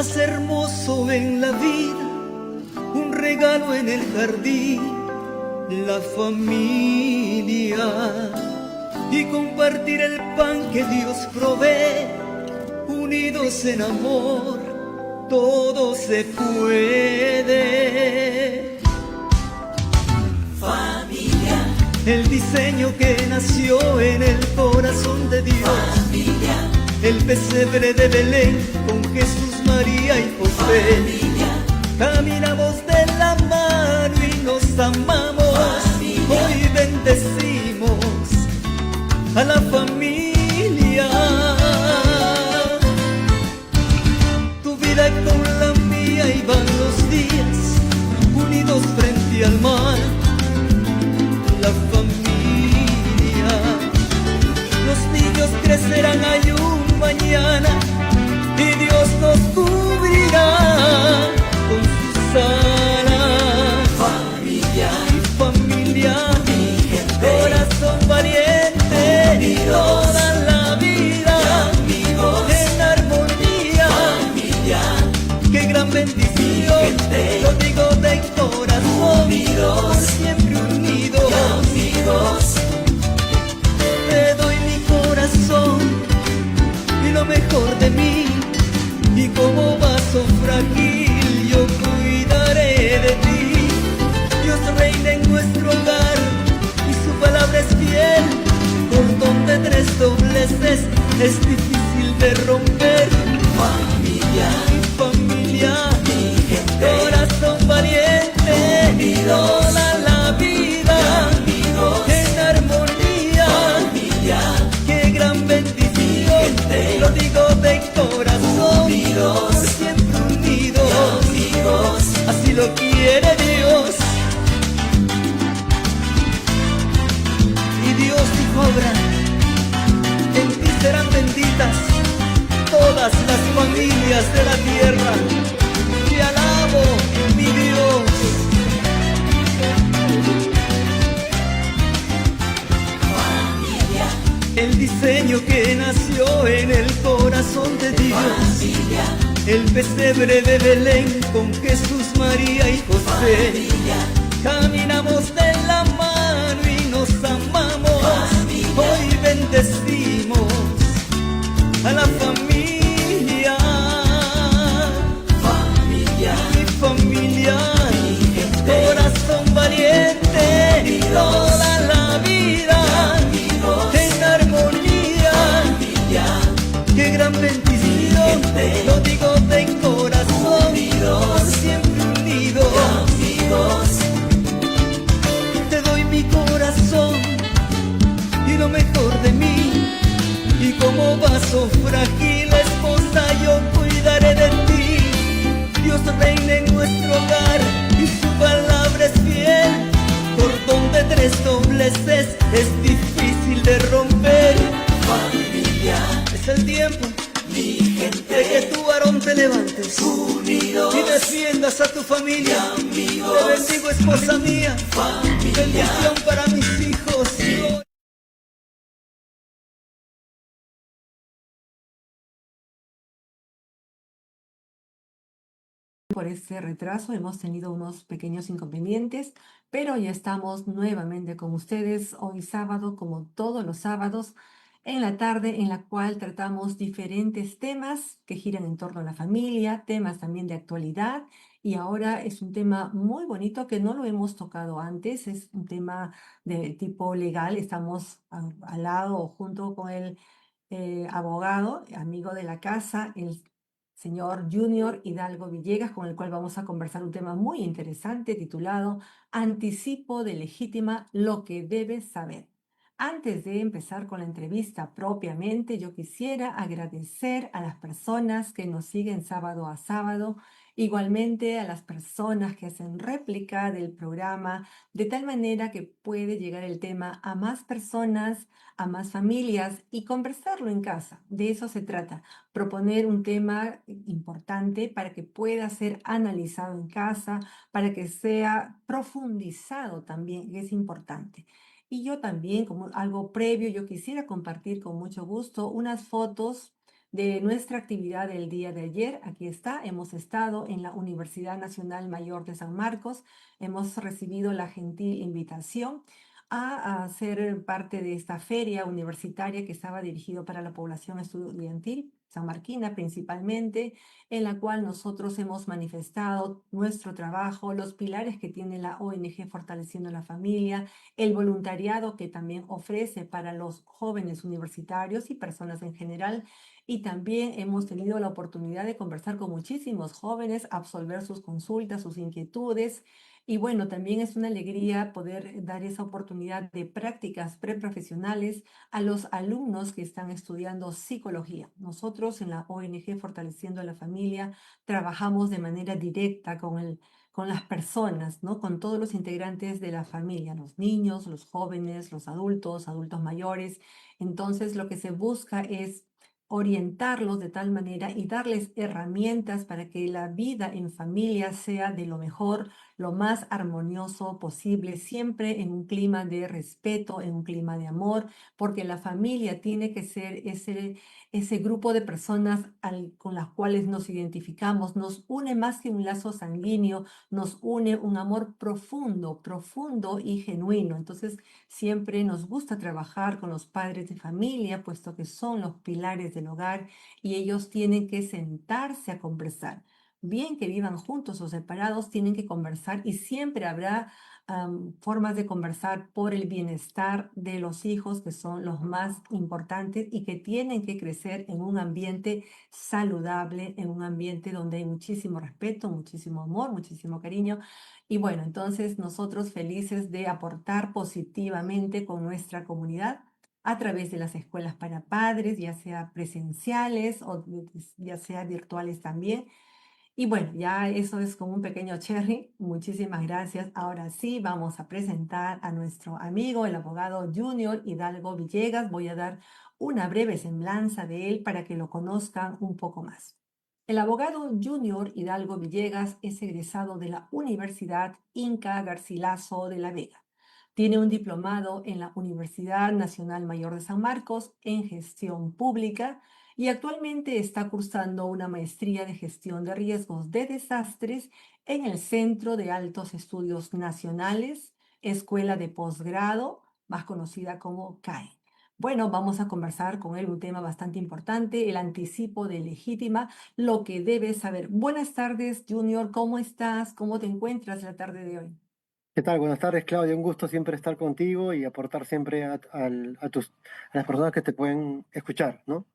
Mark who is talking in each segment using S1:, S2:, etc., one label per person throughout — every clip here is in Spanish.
S1: más hermoso en la vida, un regalo en el jardín, la familia, y compartir el pan que Dios provee, unidos en amor, todo se puede. Familia, el diseño que nació en el corazón de Dios. Familia, el pesebre de Belén con Jesús, María y José. Familia, caminamos de la mano y nos amamos. Familia, hoy bendecimos a la familia. Tu vida con la mía y van los días unidos frente al mar. La familia, los niños crecerán, hay un mañana y Dios nos cubrirá con sus alas. Familia, mi familia, mi gente, corazón valiente, unidos, toda la vida, amigos, en armonía. Familia, qué gran bendición, gente, lo digo de corazón, unidos, por siempre unidos, amigos. Te doy mi corazón y lo mejor de mí, y como vaso frágil yo cuidaré de ti. Dios reina en nuestro hogar y su palabra es fiel. Cordón de tres dobleces es difícil de romper. Familia, mi familia, mi gente, corazón valiente, unidos, toda la vida, amigos, en armonía. Familia, qué gran bendición, gente, lo digo de corazón, unidos, por siempre unidos, amigos, así lo quiere Dios. Y Dios dijo a Abraham, en ti serán benditas todas las familias de la tierra. Te alabo, mi Dios. Familia, el diseño que nació en el corazón de Dios. Familia, el pesebre de Belén con Jesús, María y José. Familia, caminamos de la mano y nos amamos. Familia, hoy bendecimos a la familia. Familia, mi familia, mi gente, corazón valiente, unidos, toda la vida, amigos, en armonía. Familia, qué gran bendición, gente, lo digo de corazón, unidos, por siempre unidos, amigos. Te doy mi corazón y lo mejor de mí, y como vaso frágil, esposa, yo cuidaré de ti. Dios reina en nuestro hogar y su palabra es fiel. Cordón de tres dobleces es difícil de romper. Familia, es el tiempo, mi gente, de que tú, varón, te levantes, unidos, y defiendas a tu familia. Amigos, te bendigo, esposa mía. Familia, bendición para mis hijos.
S2: Por ese retraso hemos tenido unos pequeños inconvenientes, pero ya estamos nuevamente con ustedes hoy sábado, como todos los sábados, en la tarde, en la cual tratamos diferentes temas que giran en torno a la familia, temas también de actualidad, y ahora es un tema muy bonito que no lo hemos tocado antes, es un tema de tipo legal. Estamos al lado, junto con el abogado, amigo de la casa, el señor Junior Hidalgo Villegas, con el cual vamos a conversar un tema muy interesante titulado Anticipo de legítima, lo que debes saber. Antes de empezar con la entrevista propiamente, yo quisiera agradecer a las personas que nos siguen sábado a sábado, igualmente a las personas que hacen réplica del programa, de tal manera que puede llegar el tema a más personas, a más familias, y conversarlo en casa. De eso se trata, proponer un tema importante para que pueda ser analizado en casa, para que sea profundizado también, que es importante. Y yo también, como algo previo, yo quisiera compartir con mucho gusto unas fotos de nuestra actividad del día de ayer. Aquí está, hemos estado en la Universidad Nacional Mayor de San Marcos, hemos recibido la gentil invitación a ser parte de esta feria universitaria que estaba dirigido para la población estudiantil sanmarquina principalmente, en la cual nosotros hemos manifestado nuestro trabajo, los pilares que tiene la ONG Fortaleciendo la Familia, el voluntariado que también ofrece para los jóvenes universitarios y personas en general. Y también hemos tenido la oportunidad de conversar con muchísimos jóvenes, absolver sus consultas, sus inquietudes. Y bueno, también es una alegría poder dar esa oportunidad de prácticas preprofesionales a los alumnos que están estudiando psicología. Nosotros en la ONG Fortaleciendo a la Familia trabajamos de manera directa con las personas, ¿no? Con todos los integrantes de la familia, los niños, los jóvenes, los adultos, adultos mayores. Entonces, lo que se busca es orientarlos de tal manera y darles herramientas para que la vida en familia sea de lo mejor, lo más armonioso posible, siempre en un clima de respeto, en un clima de amor, porque la familia tiene que ser ese grupo de personas con las cuales nos identificamos, nos une más que un lazo sanguíneo, nos une un amor profundo, profundo y genuino. Entonces, siempre nos gusta trabajar con los padres de familia, puesto que son los pilares del hogar y ellos tienen que sentarse a conversar. Bien que vivan juntos o separados, tienen que conversar y siempre habrá formas de conversar por el bienestar de los hijos, que son los más importantes y que tienen que crecer en un ambiente saludable, en un ambiente donde hay muchísimo respeto, muchísimo amor, muchísimo cariño. Y bueno, entonces nosotros felices de aportar positivamente con nuestra comunidad a través de las escuelas para padres, ya sea presenciales o ya sea virtuales también. Y bueno, ya eso es como un pequeño cherry. Muchísimas gracias. Ahora sí, vamos a presentar a nuestro amigo, el abogado Junior Hidalgo Villegas. Voy a dar una breve semblanza de él para que lo conozcan un poco más. El abogado Junior Hidalgo Villegas es egresado de la Universidad Inca Garcilaso de la Vega. Tiene un diplomado en la Universidad Nacional Mayor de San Marcos en gestión pública y actualmente está cursando una maestría de gestión de riesgos de desastres en el Centro de Altos Estudios Nacionales, Escuela de Posgrado, más conocida como CAE. Bueno, vamos a conversar con él un tema bastante importante, el anticipo de legítima, lo que debes saber. Buenas tardes, Junior, ¿cómo estás? ¿Cómo te encuentras la tarde de hoy?
S3: ¿Qué tal? Buenas tardes, Claudia. Un gusto siempre estar contigo y aportar siempre a las personas que te pueden escuchar, ¿no?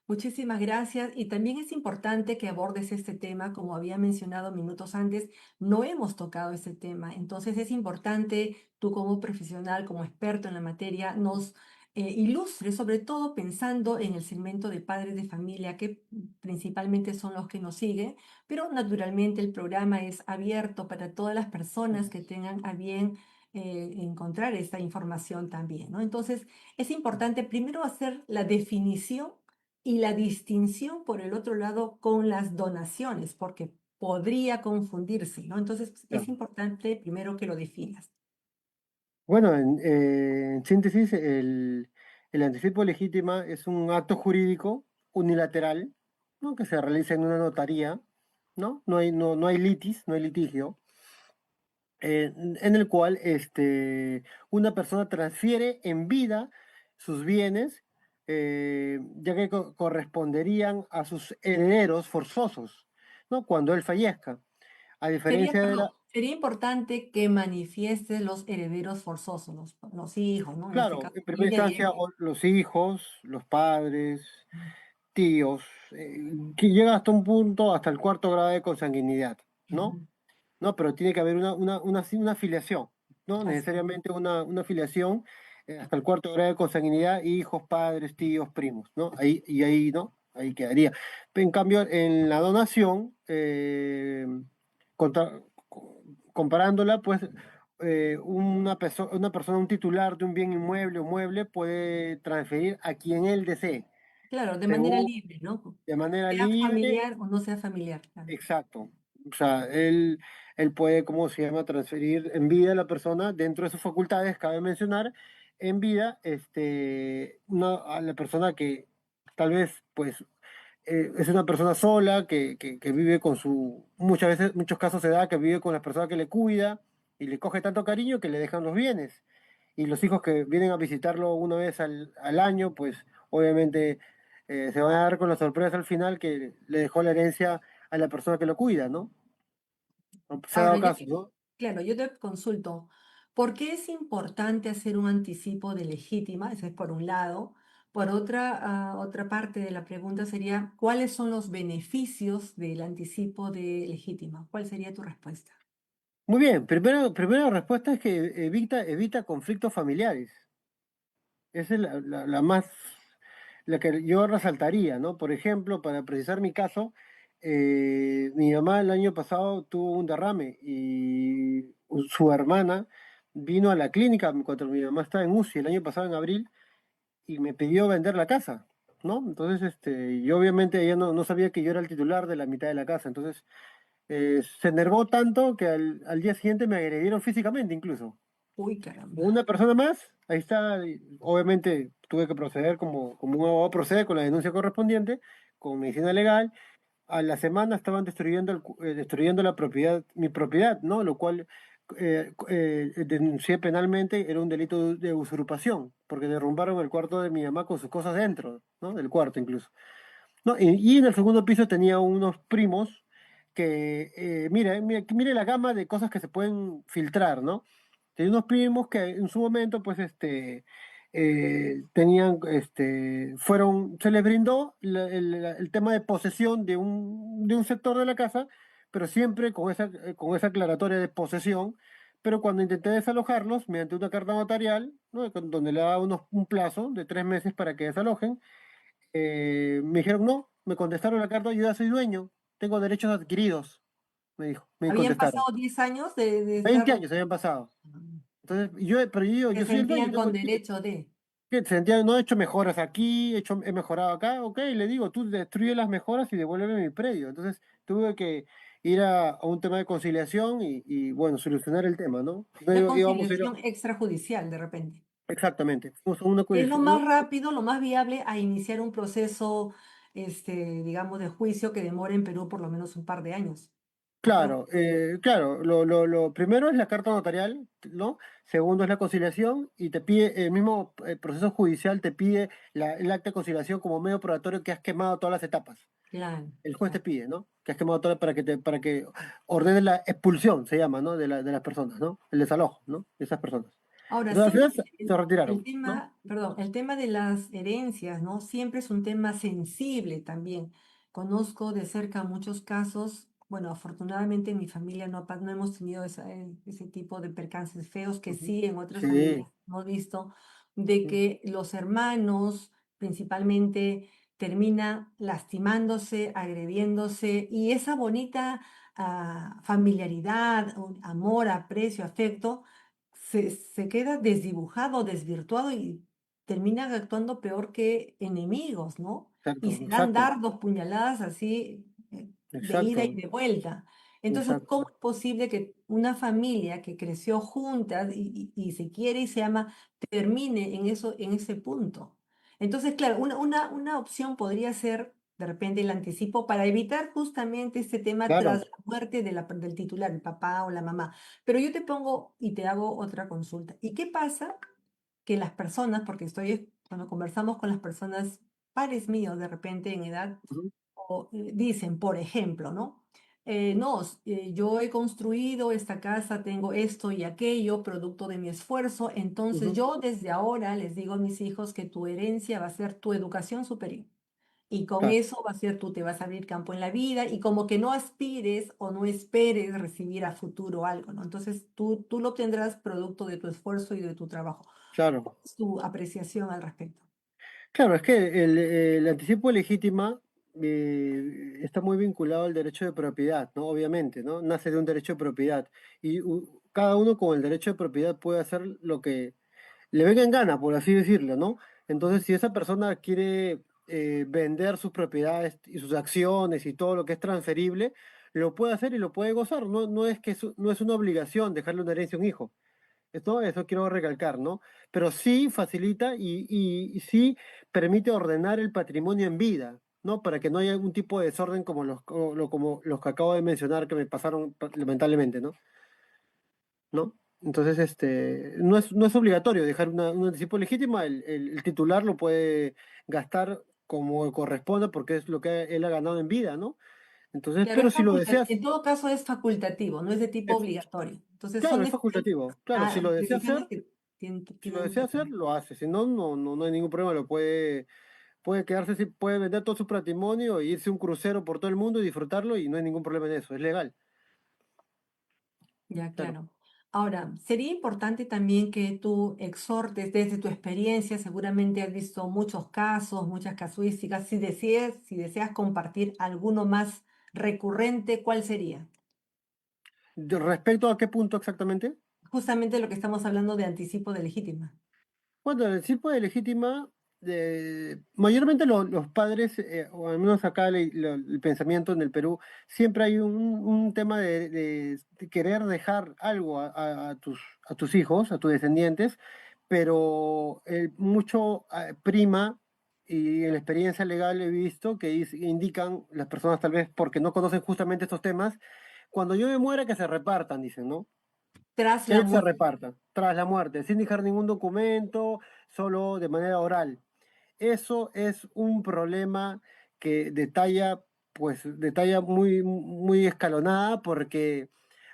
S2: Muchísimas gracias. Y también es importante que abordes este tema, como había mencionado minutos antes, no hemos tocado este tema. Entonces es importante, tú como profesional, como experto en la materia, nos ilustres, sobre todo pensando en el segmento de padres de familia, que principalmente son los que nos siguen, pero naturalmente el programa es abierto para todas las personas que tengan a bien encontrar esta información también, ¿no? Entonces es importante primero hacer la definición y la distinción por el otro lado con las donaciones, porque podría confundirse, ¿no? Entonces es
S3: Ya.
S2: importante primero que lo definas.
S3: Bueno, en síntesis, el anticipo legítima es un acto jurídico unilateral, ¿no? Que se realiza en una notaría, ¿no? No hay litis, no hay litigio, en el cual una persona transfiere en vida sus bienes, ya que corresponderían a sus herederos forzosos, ¿no? Cuando él fallezca. A
S2: Sería,
S3: diferencia de
S2: perdón,
S3: la...
S2: sería importante que manifiestes los herederos forzosos, los hijos, ¿no? En este
S3: Claro,
S2: caso,
S3: en primera
S2: familia
S3: instancia,
S2: directa.
S3: los hijos, los padres, tíos, que llega hasta un punto, hasta el cuarto grado de consanguinidad, ¿no?
S2: Ujú.
S3: No, pero tiene que haber una afiliación, ¿no?
S2: Así es.
S3: Necesariamente una afiliación hasta el cuarto grado de consanguinidad, hijos, padres, tíos, primos, ¿no? Ahí, ¿no? Ahí quedaría. En cambio, en la donación, contra- comparándola, pues, una persona, un titular de un bien inmueble o mueble puede transferir a quien él desee,
S2: Claro, de manera
S3: según,
S2: libre, ¿no?
S3: de manera
S2: Sea
S3: libre.
S2: familiar o no sea familiar, claro.
S3: Exacto. O sea, él puede, ¿cómo se llama?, transferir en vida a la persona dentro de sus facultades, cabe mencionar, en vida, a la persona que tal vez, pues, es una persona sola que vive con su, muchas veces, muchos casos se da que vive con la persona que le cuida y le coge tanto cariño que le dejan los bienes. Y los hijos que vienen a visitarlo una vez al año, pues obviamente se van a dar con la sorpresa al final que le dejó la herencia a la persona que lo cuida, ¿no? Se ha
S2: Ahora,
S3: dado caso, ¿no?
S2: claro, yo te consulto, ¿por qué es importante hacer un anticipo de legítima? Eso es por un lado. Por otra parte de la pregunta sería, ¿cuáles son los beneficios del anticipo de legítima? ¿Cuál sería tu respuesta?
S3: Muy bien, primera respuesta es que evita conflictos familiares. Esa es la más, la que yo resaltaría, ¿no? Por ejemplo, para precisar mi caso, mi mamá el año pasado tuvo un derrame y su hermana vino a la clínica cuando mi mamá estaba en UCI el año pasado en abril y me pidió vender la casa, ¿no? Entonces, yo obviamente ella no sabía que yo era el titular de la mitad de la casa, entonces se enervó tanto que al día siguiente me agredieron físicamente incluso.
S2: Uy, caramba.
S3: Una persona más, ahí está, y obviamente tuve que proceder como un abogado procede con la denuncia correspondiente, con medicina legal. A la semana estaban destruyendo, destruyendo la propiedad, mi propiedad, ¿no? Lo cual denuncié penalmente, era un delito de usurpación, porque derrumbaron el cuarto de mi mamá con sus cosas dentro, ¿no? Del cuarto incluso. No, y en el segundo piso tenía unos primos que, mire la gama de cosas que se pueden filtrar, ¿no? Tenía unos primos que en su momento, pues, tenían, se les brindó el tema de posesión de un sector de la casa, pero siempre con esa aclaratoria de posesión. Pero cuando intenté desalojarlos, mediante una carta notarial, ¿no? Donde le daba un plazo de 3 meses para que desalojen, me dijeron, no, me contestaron la carta, yo ya soy dueño, tengo derechos adquiridos, me
S2: Habían
S3: contestaron.
S2: pasado 10 años de
S3: 20
S2: estar...
S3: años habían pasado.
S2: Mm.
S3: Entonces,
S2: Se
S3: yo soy el dueño,
S2: sentían
S3: tengo
S2: con
S3: el título.
S2: derecho de...
S3: ¿Qué? Sentía, no he hecho mejoras aquí, he mejorado acá, ok, le digo, tú destruye las mejoras y devuélveme mi predio. Entonces, tuve que ir a un tema de conciliación bueno, solucionar el tema, ¿no? No
S2: Una
S3: íbamos a ir
S2: conciliación extrajudicial de repente.
S3: exactamente. Fuimos a una
S2: Es lo
S3: una-
S2: más rápido, lo más viable a iniciar un proceso, digamos, de juicio que demore en Perú por lo menos un par de años.
S3: Claro, claro, lo primero es la carta notarial, ¿no? Segundo es la conciliación y te pide, el mismo proceso judicial te pide el acta de conciliación como medio probatorio que has quemado todas las etapas.
S2: Claro,
S3: El juez te
S2: claro.
S3: pide, ¿no? Que has quemado todas para que ordene la expulsión, se llama, ¿no? De las personas, ¿no? El desalojo, ¿no? De esas personas.
S2: Ahora,
S3: Entonces al
S2: siempre
S3: final se
S2: el
S3: retiraron, ¿no?
S2: tema, perdón, el tema de las herencias, ¿no? Siempre es un tema sensible también. Conozco de cerca muchos casos, bueno, afortunadamente en mi familia no hemos tenido ese tipo de percances feos que
S3: Ujú.
S2: sí en otras
S3: Sí,
S2: familias hemos visto, de
S3: sí,
S2: que los hermanos principalmente termina lastimándose, agrediéndose y esa bonita familiaridad, amor, aprecio, afecto se queda desdibujado, desvirtuado y terminan actuando peor que enemigos, ¿no? Y
S3: exacto,
S2: se dan
S3: exacto,
S2: dardos, puñaladas así de ida y
S3: exacto,
S2: de vuelta. Entonces,
S3: exacto.
S2: ¿cómo es posible que una familia que creció juntas y se quiere y se ama termine en eso, en ese punto? Entonces, claro, una opción podría ser de repente el anticipo para evitar justamente este tema tras
S3: Claro.
S2: la muerte del titular, el papá o la mamá. Pero yo te pongo y te hago otra consulta. ¿Y qué pasa que las personas, porque cuando conversamos con las personas pares míos de repente en edad,
S3: Ujú,
S2: dicen, por ejemplo, ¿no? No, yo he construido esta casa, tengo esto y aquello, producto de mi esfuerzo, entonces
S3: ujú.
S2: yo desde ahora les digo a mis hijos que tu herencia va a ser tu educación superior. Y con
S3: Claro,
S2: eso va a ser tú te vas a abrir campo en la vida y como que no aspires o no esperes recibir a futuro algo, ¿no? Entonces tú lo obtendrás producto de tu esfuerzo y de tu trabajo. ¿Cuál
S3: claro.
S2: es tu apreciación al respecto?
S3: Claro, es que el anticipo legítima está muy vinculado al derecho de propiedad, ¿no? Obviamente, ¿no? Nace de un derecho de propiedad. Y cada uno con el derecho de propiedad puede hacer lo que le venga en gana, por así decirlo, ¿no? Entonces, si esa persona quiere vender sus propiedades y sus acciones y todo lo que es transferible, lo puede hacer y lo puede gozar. No es que no es una obligación dejarle una herencia a un hijo. Eso quiero recalcar, ¿no? Pero sí facilita y sí permite ordenar el patrimonio en vida. ¿no? Para que no haya algún tipo de desorden como como los que acabo de mencionar que me pasaron lamentablemente, ¿no? Entonces, no es obligatorio dejar un anticipo legítimo, el titular lo puede gastar como corresponda porque es lo que él ha ganado en vida, ¿no? Entonces,
S2: Claro,
S3: pero
S2: es
S3: si lo deseas,
S2: en todo caso es facultativo, no es de tipo
S3: es,
S2: obligatorio. Entonces
S3: claro,
S2: son
S3: es facultativo. Claro, si lo desea
S2: decisiones
S3: hacer,
S2: que
S3: si lo
S2: tienen
S3: desea
S2: que
S3: hacer,
S2: tomar.
S3: lo hace. Si no, no hay ningún problema, puede quedarse, puede vender todo su patrimonio e irse a un crucero por todo el mundo y disfrutarlo y no hay ningún problema en eso, es legal.
S2: Ya,
S3: Claro.
S2: claro. Ahora, sería importante también que tú exhortes desde tu experiencia, seguramente has visto muchos casos, muchas casuísticas. Si deseas compartir alguno más recurrente, ¿cuál sería?
S3: Respecto a qué punto exactamente.
S2: Justamente lo que estamos hablando de anticipo de legítima.
S3: Bueno, el tipo de legítima, mayormente los padres, o al menos acá el pensamiento en el Perú, siempre hay un tema de querer dejar algo a tus hijos, a tus descendientes, pero mucho prima, y en la experiencia legal he visto que indican las personas tal vez porque no conocen justamente estos temas, cuando yo me muera que se repartan, dicen, ¿no?
S2: Tras
S3: Que
S2: la
S3: él se
S2: muerte.
S3: reparta tras la muerte, sin dejar ningún documento, solo de manera oral. Eso es un problema que detalla muy escalonada porque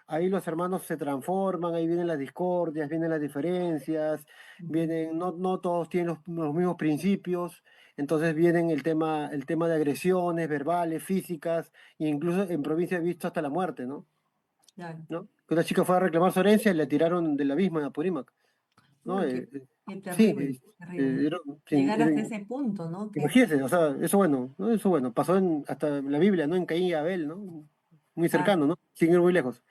S3: ahí los hermanos se transforman, ahí vienen las discordias, vienen las diferencias,
S2: Ujú.
S3: no todos tienen los mismos principios, entonces vienen el tema de agresiones verbales, físicas, e incluso en provincia he visto hasta la muerte,
S2: Claro.
S3: ¿no? Que una chica fue a reclamar su herencia y la tiraron del abismo en Apurímac, ¿no?
S2: Uy, qué
S3: Sí,
S2: terrible, terrible.
S3: sí,
S2: Llegar hasta ese punto, ¿no? Que,
S3: imagínense, o sea, eso bueno, ¿no? Eso bueno, pasó hasta en la Biblia, ¿no? En Caín y Abel, ¿no? Muy
S2: claro,
S3: cercano, ¿no? Sin ir muy lejos,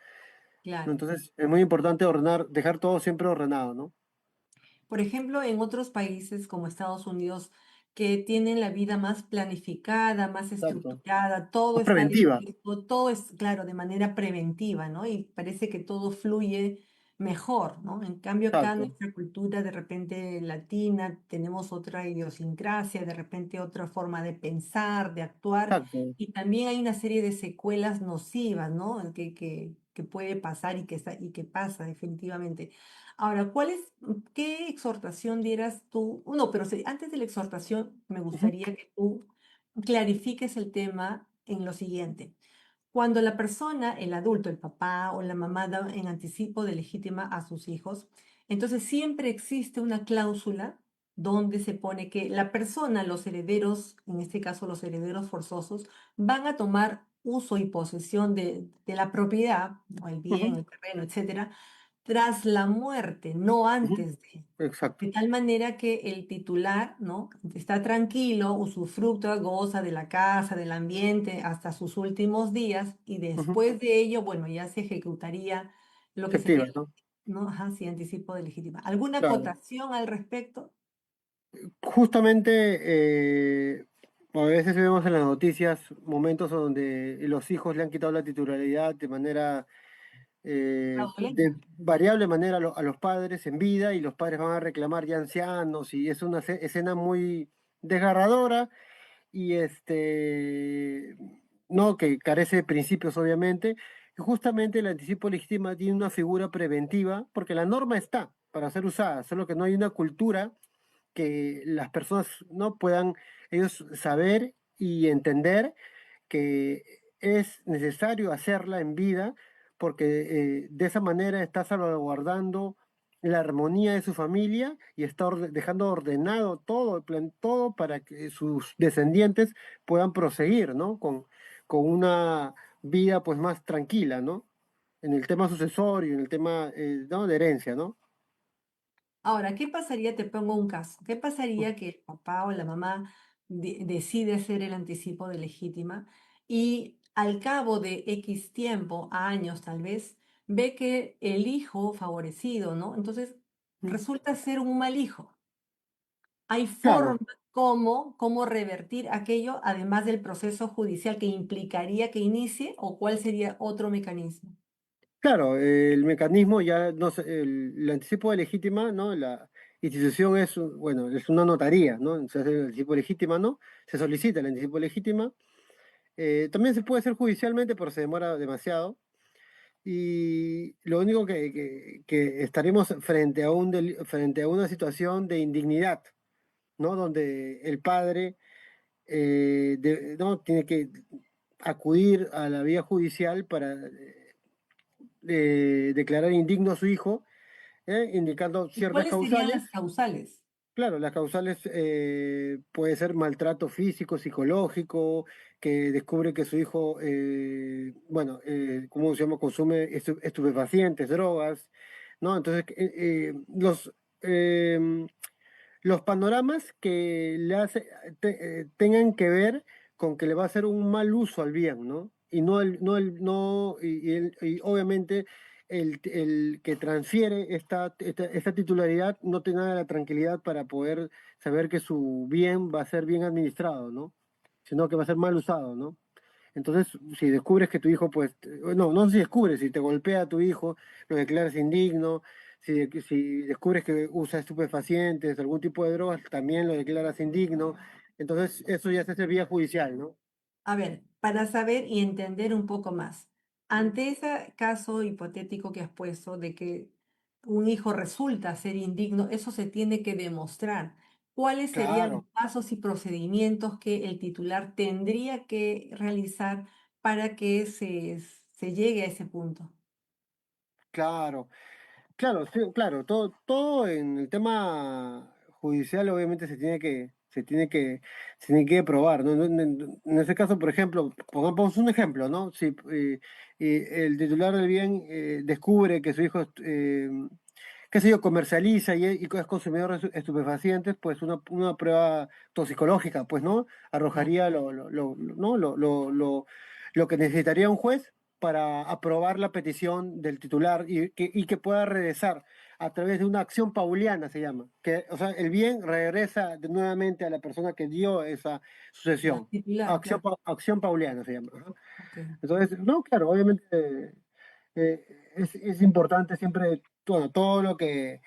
S3: ¿no?
S2: claro.
S3: Entonces, es muy importante ordenar, dejar todo siempre ordenado, ¿no?
S2: Por ejemplo, en otros países como Estados Unidos, que tienen la vida más planificada, más
S3: Exacto.
S2: estructurada, todo
S3: Más
S2: está
S3: preventiva.
S2: dispuesto, todo es, claro, de manera preventiva, ¿no? Y parece que todo fluye mejor, ¿no? En cambio, acá
S3: Exacto,
S2: nuestra cultura de repente latina, tenemos otra idiosincrasia, de repente otra forma de pensar, de actuar,
S3: exacto.
S2: y también hay una serie de secuelas nocivas, ¿no? Que puede pasar y que pasa definitivamente. Ahora, qué exhortación dieras tú? No, pero antes de la exhortación, me
S3: Ujú,
S2: gustaría que tú clarifiques el tema en lo siguiente. Cuando la persona, el adulto, el papá o la mamá da en anticipo de legítima a sus hijos, entonces siempre existe una cláusula donde se pone que la persona, los herederos, en este caso los herederos forzosos, van a tomar uso y posesión de la propiedad, o el bien,
S3: ujú,
S2: el terreno, etcétera, tras la muerte, no
S3: ujú.
S2: antes de.
S3: Exacto.
S2: De tal manera que el titular, ¿no? Está tranquilo, usufructa, goza de la casa, del ambiente hasta sus últimos días y
S3: Ujú.
S2: después de ello, bueno, ya se ejecutaría lo que sería,
S3: Efectiva, ¿no?
S2: ¿no? Ajá, sí, anticipo de legítima. ¿Alguna
S3: Claro.
S2: acotación al respecto?
S3: Justamente, a veces vemos en las noticias momentos donde los hijos le han quitado la titularidad de manera,
S2: Fraudulenta.
S3: de variable manera a los padres en vida y los padres van a reclamar ya ancianos y es una escena muy desgarradora y no, que carece de principios obviamente. Y justamente el anticipo legítima tiene una figura preventiva porque la norma está para ser usada, solo que no hay una cultura que las personas no puedan ellos saber y entender que es necesario hacerla en vida porque de esa manera está salvaguardando la armonía de su familia y está dejando ordenado todo, todo para que sus descendientes puedan proseguir, ¿no? Con una vida pues más tranquila, ¿no? En el tema sucesorio, en el tema ¿no? de herencia, ¿no?
S2: Ahora, ¿qué pasaría? Te pongo un caso. ¿Qué pasaría que el papá o la mamá decide hacer el anticipo de legítima y al cabo de X tiempo, años tal vez, ve que el hijo favorecido, ¿no? Entonces
S3: Mm.
S2: resulta ser un mal hijo. ¿Hay
S3: Claro,
S2: forma cómo revertir aquello, además del proceso judicial que implicaría que inicie o cuál sería otro mecanismo?
S3: claro, el mecanismo ya, no sé, el anticipo de legítima, ¿no? institución es, bueno, es una notaría, ¿no? Se hace el anticipo legítima, ¿no? Se solicita el anticipo legítima. También se puede hacer judicialmente, pero se demora demasiado. Y lo único que estaremos frente a frente a una situación de indignidad, ¿no? Donde el padre ¿no? tiene que acudir a la vía judicial para declarar indigno a su hijo, indicando
S2: ¿Y
S3: ciertas
S2: cuáles serían
S3: causales.
S2: las causales?
S3: Claro, las causales puede ser maltrato físico, psicológico, que descubre que su hijo, bueno, ¿cómo se llama? Consume estupefacientes, drogas, ¿no? Entonces, eh, los panoramas que tengan que ver con que le va a hacer un mal uso al bien, ¿no? Y no no, y obviamente el que transfiere esta titularidad no tiene nada de la tranquilidad para poder saber que su bien va a ser bien administrado, ¿no? Sino que va a ser mal usado, ¿no? Entonces, si descubres que tu hijo, pues, no si descubres, si te golpea a tu hijo, lo declaras indigno, si descubres que usa estupefacientes, algún tipo de drogas, también lo declaras indigno. Entonces, eso ya se hace vía judicial, ¿no?
S2: A ver, para saber y entender un poco más, ante ese caso hipotético que has puesto de que un hijo resulta ser indigno, eso se tiene que demostrar. ¿Cuáles serían los
S3: Claro,
S2: pasos y procedimientos que el titular tendría que realizar para que se llegue a ese punto?
S3: claro. Claro, sí, claro, todo en el tema judicial obviamente se tiene que probar, ¿no? En ese caso, por ejemplo, pongamos un ejemplo, ¿no? Si el titular del bien descubre que su hijo, qué sé yo, comercializa y es consumidor de estupefacientes, pues una prueba toxicológica, pues, ¿no?
S2: Ya.
S3: Arrojaría ¿no? Lo que necesitaría un juez para aprobar la petición del titular y que pueda regresar a través de una acción pauliana, se llama. Que, o sea, el bien regresa nuevamente a la persona que dio esa
S2: Ya,
S3: sucesión.
S2: titular, claro.
S3: Acción pauliana se llama. Ajá.
S2: Ok.
S3: Entonces, no, claro, obviamente es importante siempre todo lo que,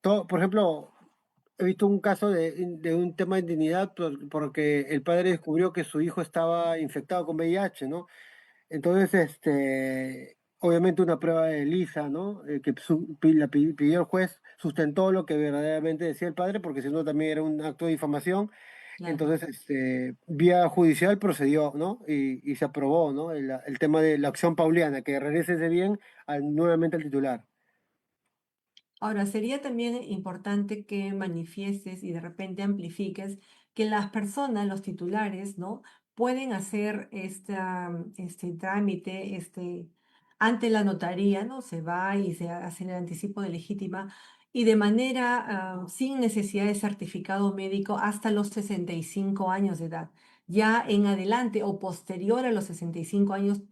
S3: todo, por ejemplo, he visto un caso de un tema de indignidad porque el padre descubrió que su hijo estaba infectado con VIH, ¿no? Entonces, obviamente una prueba de lisa, ¿no? Que pidió el juez, sustentó lo que verdaderamente decía el padre, porque si no también era un acto de difamación.
S2: Claro.
S3: Entonces, vía judicial procedió, ¿no? Y se aprobó, ¿no? El tema de la acción pauliana, que regrese ese bien nuevamente al titular.
S2: Ahora, sería también importante que manifiestes y de repente amplifiques que las personas, los titulares, ¿no? Pueden hacer este trámite ante la notaría, ¿no? Se va y se hace el anticipo de legítima y de manera sin necesidad de certificado médico hasta los 65 años de edad. Ya en adelante o posterior a los 65 años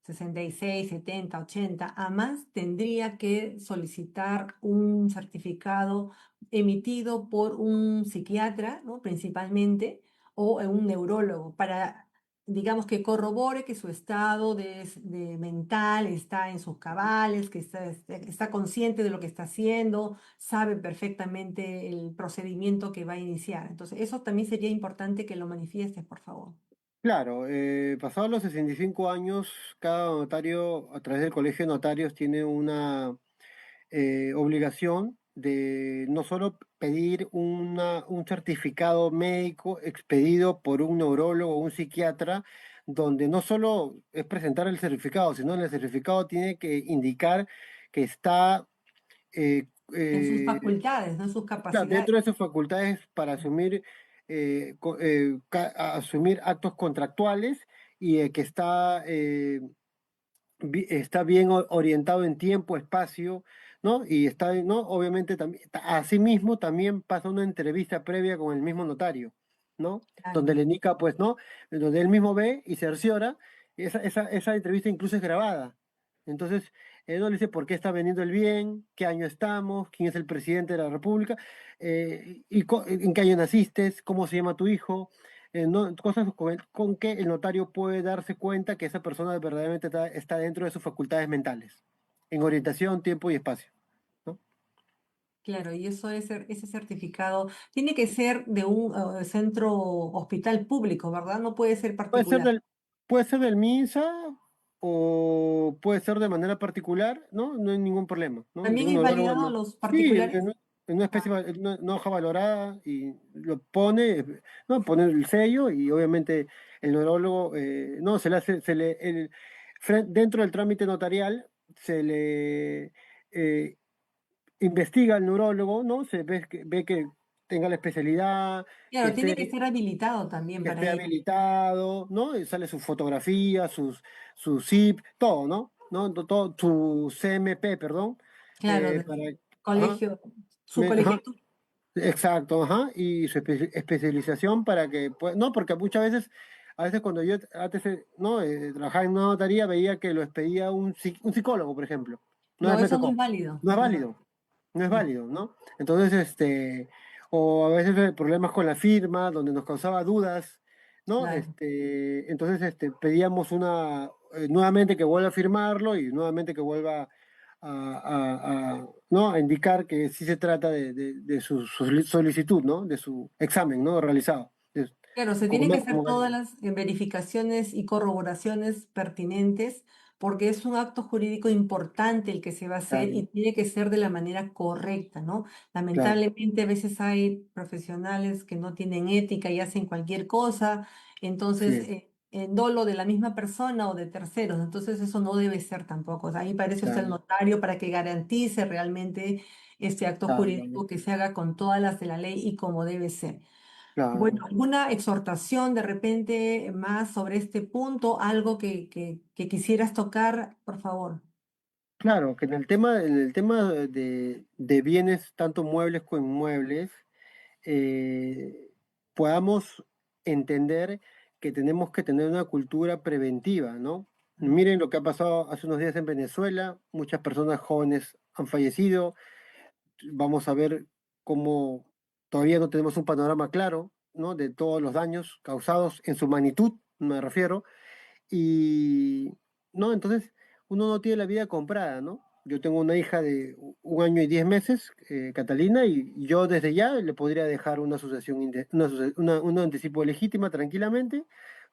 S2: 66, 70, 80, además tendría que solicitar un certificado emitido por un psiquiatra, ¿no? Principalmente, o un neurólogo, para, digamos, que corrobore que su estado de mental está en sus cabales, que está consciente de lo que está haciendo, sabe perfectamente el procedimiento que va a iniciar. Entonces, eso también sería importante que lo manifiestes, por favor.
S3: Claro, pasados los 65 años, cada notario, a través del Colegio de Notarios, tiene una obligación de no solo pedir un certificado médico expedido por un neurólogo o un psiquiatra, donde no solo es presentar el certificado, sino en el certificado tiene que indicar que está eh,
S2: En sus
S3: eh,
S2: facultades, no en sus
S3: claro,
S2: capacidades.
S3: dentro de sus facultades para asumir, asumir actos contractuales y que está bien orientado en tiempo, espacio, ¿no? Y está, ¿no? Obviamente también, asimismo también pasa una entrevista previa con el mismo notario, ¿no?
S2: Claro.
S3: Donde le indica, pues, ¿no? Donde él mismo ve y cerciora, esa entrevista incluso es grabada. Entonces, él no le dice por qué está vendiendo el bien, qué año estamos, quién es el presidente de la República, en qué año naciste, cómo se llama tu hijo, cosas con que el notario puede darse cuenta que esa persona verdaderamente está dentro de sus facultades mentales, en orientación, tiempo y espacio, ¿no?
S2: Claro, y eso es ese certificado tiene que ser de un centro hospital público, ¿verdad? No puede ser
S3: Puede ser
S2: particular.
S3: del, puede ser del MINSA o puede ser de manera particular, ¿no? No hay ningún problema, ¿no? De
S2: ¿También
S3: un
S2: es
S3: neurólogo,
S2: validado a los
S3: sí,
S2: particulares?
S3: en una especie,
S2: Ah,
S3: en una hoja valorada y lo pone, ¿no? Pone el sello y obviamente el neurólogo, no, se le hace, dentro del trámite notarial se le investiga al neurólogo, ¿no? Ve que tenga la especialidad, que
S2: claro, tiene que
S3: esté
S2: ser habilitado también
S3: que
S2: para
S3: esté
S2: ello.
S3: habilitado, ¿no? Y sale su fotografía, su zip, todo, ¿no? ¿No? Todo, su CMP, perdón,
S2: Claro, de
S3: para, ajá,
S2: colegio, su
S3: ajá,
S2: colegiatura.
S3: exacto, ajá, y su especialización para que, no, porque muchas veces, a veces cuando yo antes, no, trabajaba en una notaría, veía que lo expedía un psicólogo, por ejemplo. Una
S2: No,
S3: vez me
S2: eso no es
S3: tocó.
S2: válido.
S3: No es
S2: No es válido.
S3: válido, no es
S2: Mm.
S3: válido, ¿no? Entonces, o a veces problemas con la firma, donde nos causaba dudas, ¿no?
S2: Claro.
S3: Entonces, pedíamos nuevamente que vuelva a firmarlo y nuevamente que vuelva ¿no? A indicar que sí se trata de su solicitud, ¿no? De su examen, ¿no? Realizado.
S2: Claro, se
S3: Como,
S2: tienen que
S3: como
S2: hacer todas las verificaciones y corroboraciones pertinentes porque es un acto jurídico importante el que se va a hacer y
S3: claro,
S2: tiene que ser de la manera correcta, ¿no?
S3: claro,
S2: Lamentablemente a veces hay profesionales que no tienen ética y hacen cualquier cosa,
S3: sí,
S2: entonces en dolo de la misma persona o de terceros, entonces eso no debe ser tampoco. O sea, ahí parece usted el
S3: claro,
S2: notario para que garantice realmente este acto
S3: claro,
S2: jurídico que se haga con todas las de la ley y como debe ser. Bueno,
S3: claro.
S2: ¿alguna exhortación de repente más sobre este punto? ¿Algo que quisieras tocar, por favor?
S3: Claro, que en el tema de bienes, tanto muebles como inmuebles, eh, podamos entender que tenemos que tener una cultura preventiva, ¿no?
S2: Mm.
S3: Miren lo que ha pasado hace unos días en Venezuela, muchas personas jóvenes han fallecido, vamos a ver cómo todavía no tenemos un panorama claro, ¿no? De todos los daños causados en su magnitud, me refiero, y, ¿no? Entonces, uno no tiene la vida comprada, ¿no? Yo tengo una hija de 1 año y 10 meses, Catalina, y yo desde ya le podría dejar una asociación, un anticipo legítima tranquilamente,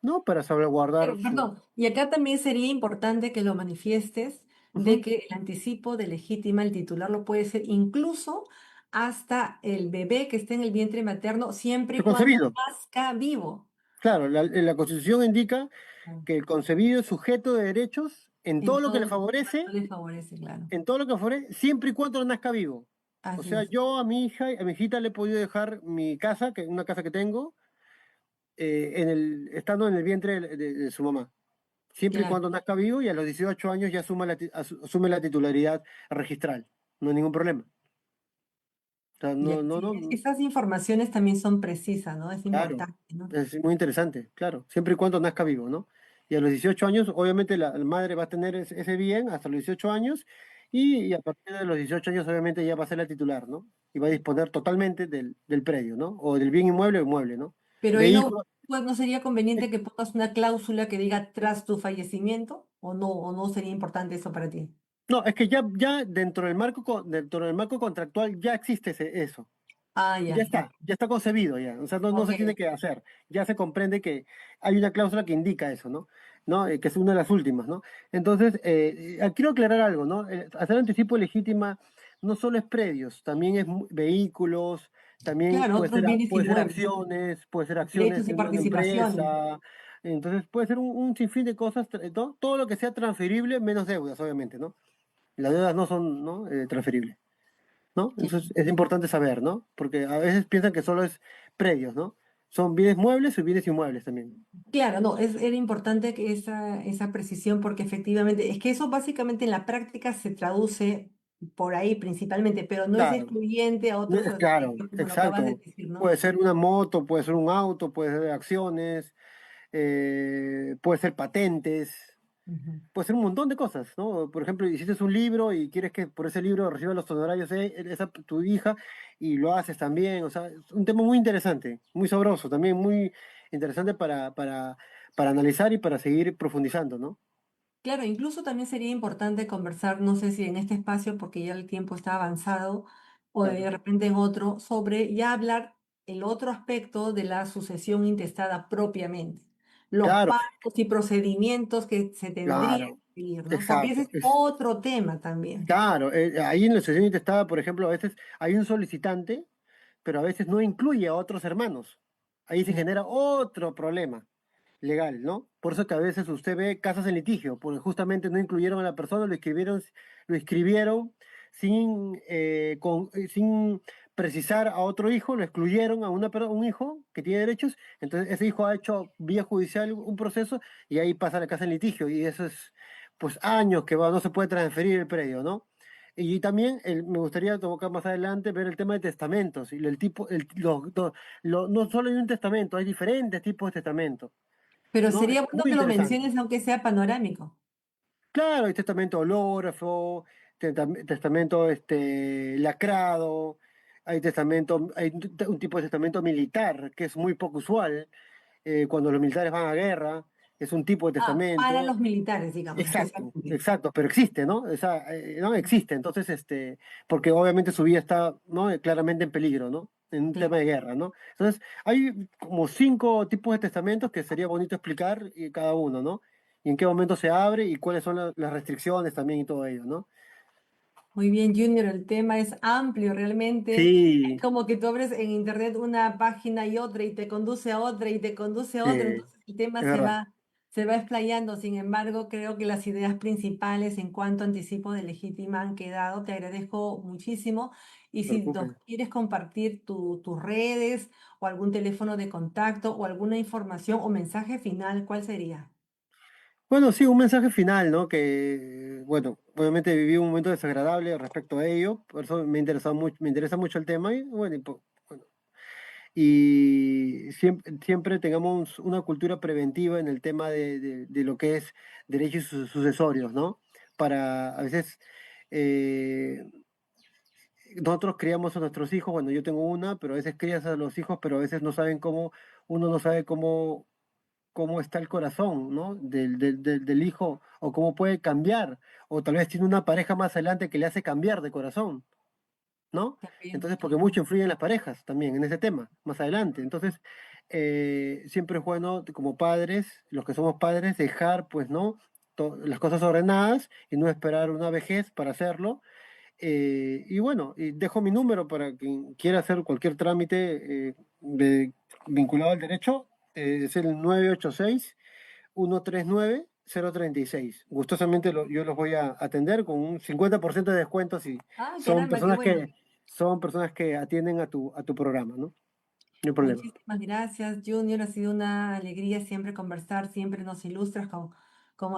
S3: ¿no? Para salvaguardar
S2: Pero,
S3: su...
S2: perdón, y acá también sería importante que lo manifiestes de
S3: Ujú.
S2: que el anticipo de legítima, el titular lo puede ser incluso hasta el bebé que esté en el vientre materno, siempre y cuando
S3: Preconcebido.
S2: nazca vivo.
S3: Claro, la Constitución indica
S2: Ah,
S3: que el concebido es sujeto de derechos en todo
S2: en
S3: lo que le
S2: todo
S3: favorece,
S2: no le favorece, claro.
S3: en todo lo que favorece, siempre y cuando nazca vivo. O
S2: Así
S3: sea,
S2: es.
S3: yo a mi hija, a mi hijita le he podido dejar mi casa, una casa que tengo, estando en el vientre de su mamá. Siempre y
S2: Claro.
S3: cuando nazca vivo y a los 18 años ya asume la titularidad registral. No hay ningún problema. O sea,
S2: Ya,
S3: no, no,
S2: sí,
S3: no,
S2: esas informaciones también son precisas, ¿no? Es
S3: claro.
S2: importante, ¿no?
S3: Es muy interesante, claro. Siempre y cuando nazca vivo, ¿no? Y a los 18 años, obviamente la madre va a tener ese bien hasta los 18 años y a partir de los 18 años, obviamente ya va a ser la titular, ¿no? Y va a disponer totalmente del predio, ¿no? O del bien inmueble o inmueble, ¿no?
S2: Pero ahí no,
S3: Vehículo.
S2: pues, no sería conveniente que pongas una cláusula que diga tras tu fallecimiento, o no sería importante eso para ti.
S3: No, es que ya dentro del marco contractual ya existe eso.
S2: Ah, ya, ok.
S3: Ya está concebido ya. O sea, no
S2: Ok.
S3: se tiene que hacer. Ya se comprende que hay una cláusula que indica eso, ¿no? ¿No? Que es una de las últimas, ¿no? Entonces, quiero aclarar algo, ¿no? Hacer anticipo legítima no solo es predios, también es vehículos, también
S2: Claro, otros bienes inmuebles,
S3: puede ser acciones
S2: derechos y
S3: en una
S2: participaciones.
S3: empresa. Entonces, puede ser un sinfín de cosas, ¿no? Todo lo que sea transferible, menos deudas, obviamente, ¿no? Las deudas no son, ¿no? Transferibles. ¿No?
S2: Ya.
S3: Eso es importante saber, ¿no? Porque a veces piensan que solo es predios, ¿no? Son bienes muebles y bienes inmuebles también.
S2: Claro, no, era importante que esa precisión porque efectivamente, es que eso básicamente en la práctica se traduce por ahí principalmente, pero no es
S3: Claro,
S2: excluyente a otros
S3: claro,
S2: aspectos como lo acabas de
S3: exacto.
S2: decir, ¿no?
S3: Puede ser una moto, puede ser un auto, puede ser acciones, puede ser patentes,
S2: Ujú.
S3: puede ser un montón de cosas, ¿no? Por ejemplo, hiciste un libro y quieres que por ese libro reciba los honorarios de tu hija y lo haces también. O sea, es un tema muy interesante, muy sabroso, también muy interesante para analizar y para seguir profundizando, ¿no?
S2: Claro, incluso también sería importante conversar, no sé si en este espacio, porque ya el tiempo está avanzado, o de
S3: claro.
S2: repente en otro, sobre ya hablar el otro aspecto de la sucesión intestada propiamente, los
S3: Claro,
S2: pasos y procedimientos que se tendrían
S3: claro,
S2: que seguir, ¿no? Porque ese
S3: exacto.
S2: es otro tema también.
S3: Claro, ahí en la sesión intestada, por ejemplo, a veces hay un solicitante, pero a veces no incluye a otros hermanos. Ahí se
S2: Claro.
S3: genera otro problema legal, ¿no? Por eso que a veces usted ve casos en litigio, porque justamente no incluyeron a la persona, lo escribieron sin precisar a otro hijo, lo excluyeron a un hijo que tiene derechos, entonces ese hijo ha hecho vía judicial un proceso y ahí pasa la casa en litigio, y eso es pues años que no se puede transferir el predio, ¿no? Y también me gustaría tocar más adelante ver el tema de testamentos y el tipo, no solo hay un testamento, hay diferentes tipos de testamentos.
S2: Pero
S3: No, es
S2: sería bueno
S3: muy
S2: que lo
S3: interesante.
S2: menciones aunque sea panorámico.
S3: Claro, hay testamento hológrafo, testamento lacrado, hay un tipo de testamento militar que es muy poco usual, cuando los militares van a guerra, es un tipo de
S2: Ah, para
S3: testamento.
S2: los militares, digamos,
S3: Exacto,
S2: especialmente.
S3: exacto, pero existe, ¿no? No existe, entonces, porque obviamente su vida está, ¿no? Claramente en peligro, ¿no? En un tema
S2: Claro.
S3: de guerra, ¿no? Entonces, hay como 5 tipos de testamentos que sería bonito explicar cada uno, ¿no? Y en qué momento se abre y cuáles son las restricciones también y todo ello, ¿no?
S2: Muy bien, Junior, el tema es amplio realmente.
S3: Sí,
S2: Como que tú abres en internet una página y otra y te conduce a otra y te conduce a
S3: sí,
S2: otra,
S3: es
S2: entonces el tema
S3: verdad, no
S2: se va explayando. Sin embargo, creo que las ideas principales en cuanto a anticipo de legítima han quedado. Te agradezco muchísimo. Y
S3: se
S2: si nos
S3: preocupe.
S2: quieres compartir tus redes o algún teléfono de contacto o alguna información o mensaje final, ¿cuál sería?
S3: Bueno, sí, un mensaje final, ¿no? Que, bueno, obviamente viví un momento desagradable respecto a ello, por eso me interesa mucho el tema y, bueno, bueno, y siempre tengamos una cultura preventiva en el tema de lo que es derechos sucesorios, ¿no? Para, a veces, eh, nosotros criamos a nuestros hijos, bueno, yo tengo una, pero a veces crías a los hijos, pero a veces uno no sabe cómo está el corazón, ¿no? Del hijo, o cómo puede cambiar, o tal vez tiene una pareja más adelante que le hace cambiar de corazón, ¿no?
S2: También,
S3: Entonces, porque
S2: claro.
S3: mucho influyen las parejas también en ese tema, más adelante. Entonces, siempre es bueno, como padres, los que somos padres, dejar, pues, ¿no? Las cosas ordenadas y no esperar una vejez para hacerlo. Y bueno, y dejo mi número para quien quiera hacer cualquier trámite vinculado al derecho. Es el 986-139-036. Gustosamente yo los voy a atender con un 50% de descuento si
S2: Ah,
S3: son
S2: caramba, qué
S3: personas
S2: bueno.
S3: que atienden a tu programa, ¿no? No hay problema.
S2: Muchísimas gracias, Junior. Ha sido una alegría siempre conversar, siempre nos ilustras con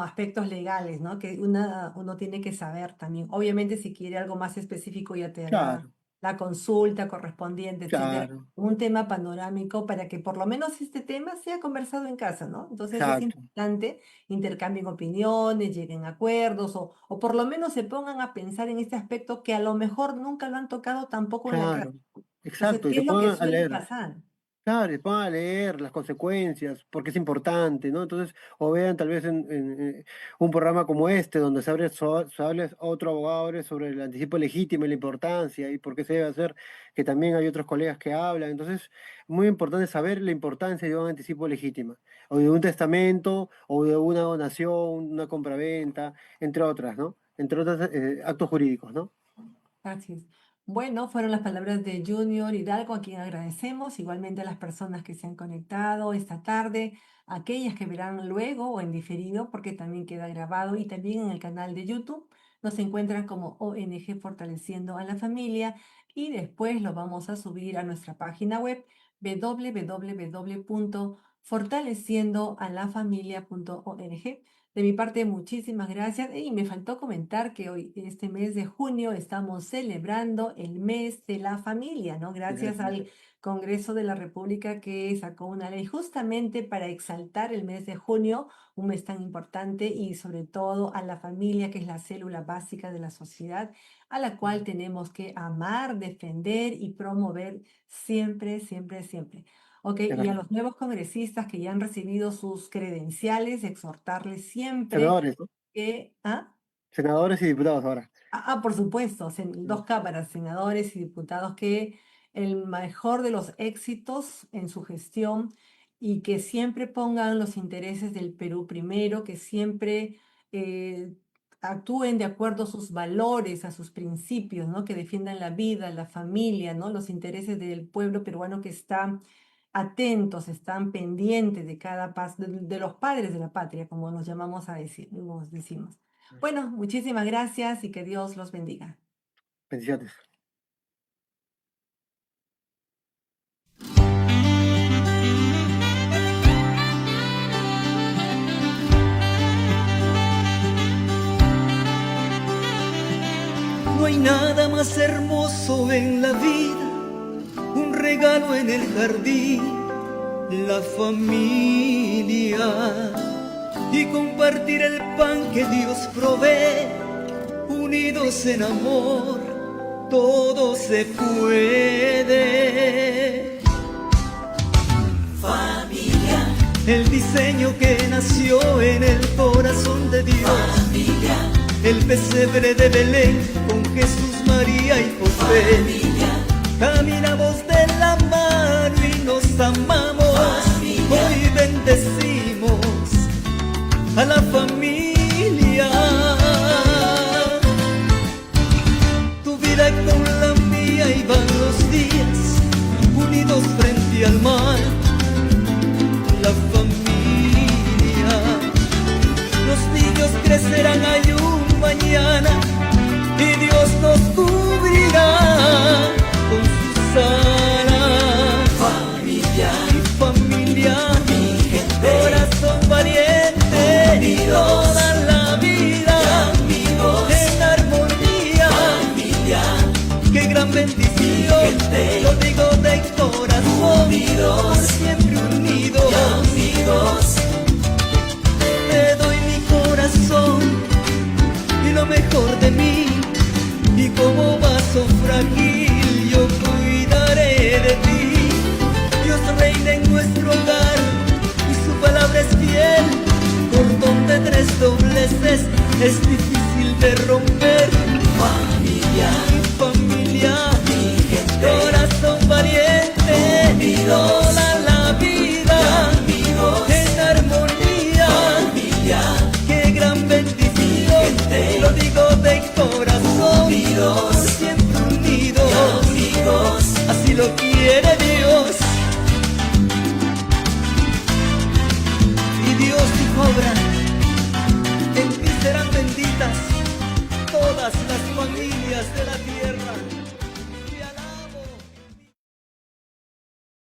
S2: aspectos legales, ¿no? Que uno tiene que saber también. Obviamente, si quiere algo más específico, ya te hará
S3: Claro,
S2: la consulta correspondiente, etcétera.
S3: claro,
S2: Un tema panorámico para que por lo menos este tema sea conversado en casa, ¿no? Entonces es
S3: exacto,
S2: importante intercambien opiniones, lleguen a acuerdos o por lo menos se pongan a pensar en este aspecto que a lo mejor nunca lo han tocado tampoco en la casa.
S3: claro,
S2: Entonces,
S3: exacto. Y
S2: ¿qué
S3: se
S2: es lo que
S3: pongan a
S2: suele
S3: leer.
S2: pasar?
S3: Claro, y pongan a leer las consecuencias, porque es importante, ¿no? Entonces, o vean tal vez en un programa como este, donde se hable otro abogado hable sobre el anticipo legítimo y la importancia y por qué se debe hacer, que también hay otros colegas que hablan. Entonces, muy importante saber la importancia de un anticipo legítimo, o de un testamento, o de una donación, una compraventa, entre otras, ¿no? Entre otros actos jurídicos, ¿no?
S2: Así es. Bueno, fueron las palabras de Junior Hidalgo, a quien agradecemos, igualmente a las personas que se han conectado esta tarde, aquellas que verán luego o en diferido, porque también queda grabado, y también en el canal de YouTube. Nos encuentran como ONG Fortaleciendo a la Familia y después lo vamos a subir a nuestra página web www.fortaleciendoalafamilia.org. De mi parte, muchísimas gracias. Y me faltó comentar que hoy, este mes de junio, estamos celebrando el mes de la familia, ¿no? Gracias al Congreso de la República que sacó una ley justamente para exaltar el mes de junio, un mes tan importante y sobre todo a la familia, que es la célula básica de la sociedad, a la cual tenemos que amar, defender y promover siempre, siempre, siempre. Ok,
S3: Es
S2: y a
S3: verdad.
S2: los nuevos congresistas que ya han recibido sus credenciales, exhortarles siempre
S3: Senadores, ¿no?
S2: que... ¿Ah?
S3: senadores y diputados ahora.
S2: Por supuesto, dos cámaras, senadores y diputados, que el mejor de los éxitos en su gestión y que siempre pongan los intereses del Perú primero, que siempre eh, actúen de acuerdo a sus valores, a sus principios, ¿no? Que defiendan la vida, la familia, ¿no? Los intereses del pueblo peruano, que están atentos, están pendientes de cada paso, de los padres de la patria, como nos llamamos a decir, nos decimos. Bueno, muchísimas gracias y que Dios los bendiga.
S3: Bendiciones.
S1: No hay nada más hermoso en la vida, un regalo en el jardín, la familia, y compartir el pan que Dios provee, unidos en amor, todo se puede. Familia, el diseño que nació en el corazón de Dios. Familia, el pesebre de Belén con Jesús, María y José. Familia, caminamos de la mano y nos amamos. Familia, hoy bendecimos a la familia. Tu vida con la mía y van los días unidos frente al mar. La familia, los niños crecerán, hay un mañana y Dios nos cubrirá con sus alas. Familia, mi familia, mi gente, corazón valiente, unidos, toda la vida, amigos, en armonía. Familia, qué gran bendición, gente, lo digo de corazón, unidos, siempre unidos, amigos. Te doy mi corazón y lo mejor de mí, y como vaso frágil yo cuidaré de ti. Dios reina en nuestro hogar y su palabra es fiel, cordón de 3 dobleces es difícil de romper. Familia,